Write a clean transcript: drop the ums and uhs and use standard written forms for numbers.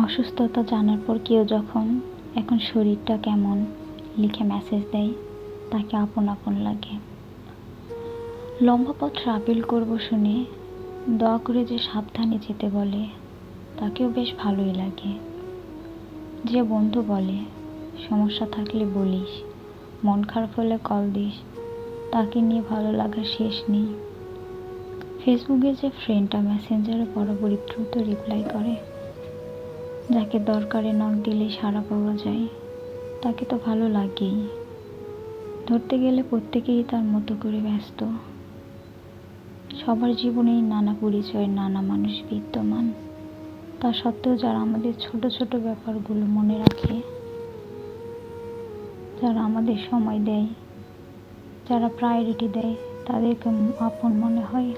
অসুস্থতা জানার পর কেউ যখন এখন শরীরটা কেমন লিখে মেসেজ দেয়, তাকে আপন আপন লাগে। লম্বা পথ ট্রাভেল করব শুনে দয়া করে যে সাবধানে যেতে বলে, তাকেও বেশ ভালোই লাগে। যে বন্ধু বলে সমস্যা থাকলে বলিস, মন খারাপ হলে কল দিস, তাকে নিয়ে ভালো লাগার শেষ নেই। ফেসবুকে যে ফ্রেন্ডটা মেসেঞ্জারে বরাবরই দ্রুত রিপ্লাই করে, যাকে দরকারে নক দিলেই সাড়া পাওয়া যায়, তাকে তো ভালো লাগেই। ধরতে গেলে প্রত্যেকেই তার মতো করে ব্যস্ত। সবার জীবনেই নানা পরিচয়ের নানা মানুষ বিদ্যমান। তা সত্ত্বেও যারা আমাদের ছোট ছোট ব্যাপারগুলো মনে রাখে, যারা আমাদের সময় দেয়, যারা প্রায়োরিটি দেয়, তাদেরকে আপন মনে হয়।